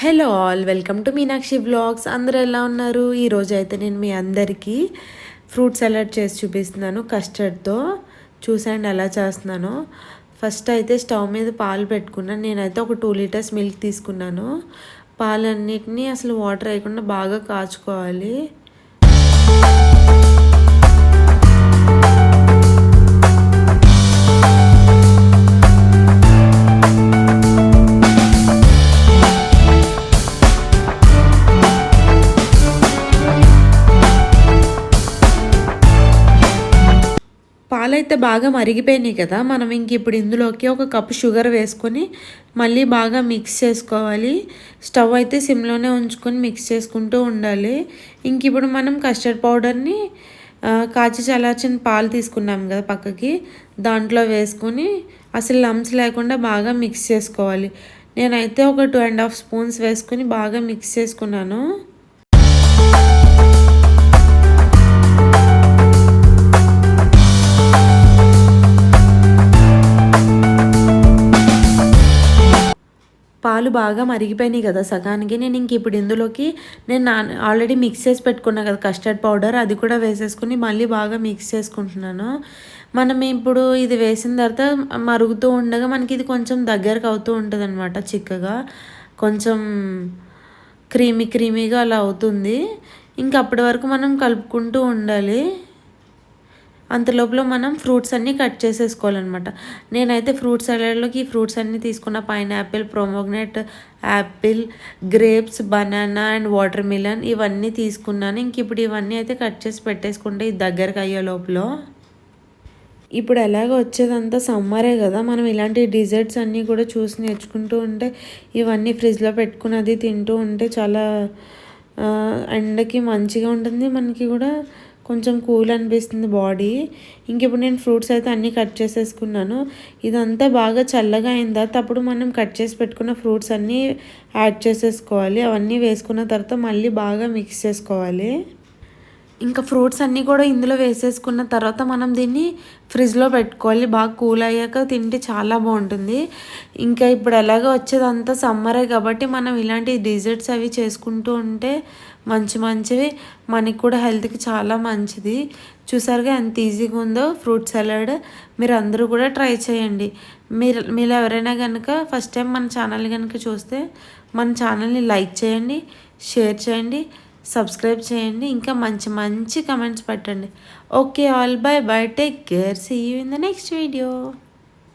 Hello all, welcome to Meenakshi vlogs. అందరూ ఎలా ఉన్నారు? ఈరోజు అయితే నేను మీ అందరికీ ఫ్రూట్ సలాడ్ చేసి చూపిస్తున్నాను కస్టర్డ్తో. చూసండి ఎలా చేస్తున్నాను. ఫస్ట్ అయితే స్టవ్ మీద పాలు పెట్టుకున్నాను. నేనైతే ఒక 2 లీటర్స్ మిల్క్ తీసుకున్నాను. పాలన్నిటినీ అసలు వాటర్ వేయకుండా బాగా కాచుకోవాలి. పాలైతే బాగా మరిగిపోయినాయి కదా. మనం ఇంక ఇప్పుడు ఇందులోకి ఒక కప్పు షుగర్ వేసుకొని మళ్ళీ బాగా మిక్స్ చేసుకోవాలి. స్టవ్ అయితే సిమ్లోనే ఉంచుకొని మిక్స్ చేసుకుంటూ ఉండాలి. ఇంక ఇప్పుడు మనం కస్టర్డ్ పౌడర్ని కాచి చల్లార్చిన పాలు తీసుకున్నాం కదా పక్కకి, దాంట్లో వేసుకొని అసలు లంప్స్ లేకుండా బాగా మిక్స్ చేసుకోవాలి. నేనైతే ఒక 2.5 స్పూన్స్ వేసుకొని బాగా మిక్స్ చేసుకున్నాను. పాలు బాగా మరిగిపోయినాయి కదా సగానికి. నేను ఇంక ఇప్పుడు ఇందులోకి నేను ఆల్రెడీ మిక్స్ చేసి పెట్టుకున్నా కదా కస్టర్డ్ పౌడర్, అది కూడా వేసేసుకుని మళ్ళీ బాగా మిక్స్ చేసుకుంటున్నాను. మనం ఇప్పుడు ఇది వేసిన తర్వాత మరుగుతూ ఉండగా మనకి ఇది కొంచెం దగ్గరకు అవుతూ ఉంటుంది అనమాట. చిక్కగా కొంచెం క్రీమీగా అలా అవుతుంది. ఇంక అప్పటి వరకు మనం కలుపుకుంటూ ఉండాలి. అంతలోపల మనం ఫ్రూట్స్ అన్నీ కట్ చేసేసుకోవాలన్నమాట. నేనైతే ఫ్రూట్ సలాడ్లోకి ఈ ఫ్రూట్స్ అన్నీ తీసుకున్న. Pineapple, pomegranate, apple, grapes, banana and watermelon ఇవన్నీ తీసుకున్నాను. ఇంక ఇప్పుడు ఇవన్నీ అయితే కట్ చేసి పెట్టేసుకుంటే ఇది దగ్గరకు అయ్యే లోపల. ఇప్పుడు ఎలాగ వచ్చేదంతా సమ్మరే కదా, మనం ఇలాంటి డిజర్ట్స్ అన్నీ కూడా చూసి నేర్చుకుంటూ ఉంటే ఇవన్నీ ఫ్రిడ్జ్లో పెట్టుకుని అది తింటూ ఉంటే చాలా ఎండకి మంచిగా ఉంటుంది. మనకి కూడా కొంచెం కూల్ అనిపిస్తుంది బాడీ. ఇంక ఇప్పుడు నేను ఫ్రూట్స్ అయితే అన్నీ కట్ చేసేసుకున్నాను. ఇదంతా బాగా చల్లగా అయిన తర్వాత అప్పుడు మనం కట్ చేసి పెట్టుకున్న ఫ్రూట్స్ అన్నీ యాడ్ చేసేసుకోవాలి. అవన్నీ వేసుకున్న తర్వాత మళ్ళీ బాగా మిక్స్ చేసుకోవాలి. ఇంకా ఫ్రూట్స్ అన్నీ కూడా ఇందులో వేసేసుకున్న తర్వాత మనం దీన్ని ఫ్రిడ్జ్లో పెట్టుకోవాలి. బాగా కూల్ అయ్యాక తింటే చాలా బాగుంటుంది. ఇంకా ఇప్పుడు ఎలాగో వచ్చేదంతా సమ్మరే కాబట్టి మనం ఇలాంటి డిజర్ట్స్ అవి చేసుకుంటూ ఉంటే మంచివి మనకి కూడా హెల్త్కి చాలా మంచిది. చూసారుగా ఎంత ఈజీగా ఉందో ఫ్రూట్ సలాడ్. మీరు అందరూ కూడా ట్రై చేయండి. మీరు ఎవరైనా కనుక ఫస్ట్ టైం మన ఛానల్ కనుక చూస్తే మన ఛానల్ని లైక్ చేయండి, షేర్ చేయండి, సబ్స్క్రైబ్ చేయండి. ఇంకా మంచి కమెంట్స్ పెట్టండి. Okay all, bye bye, take care, see you in the next video.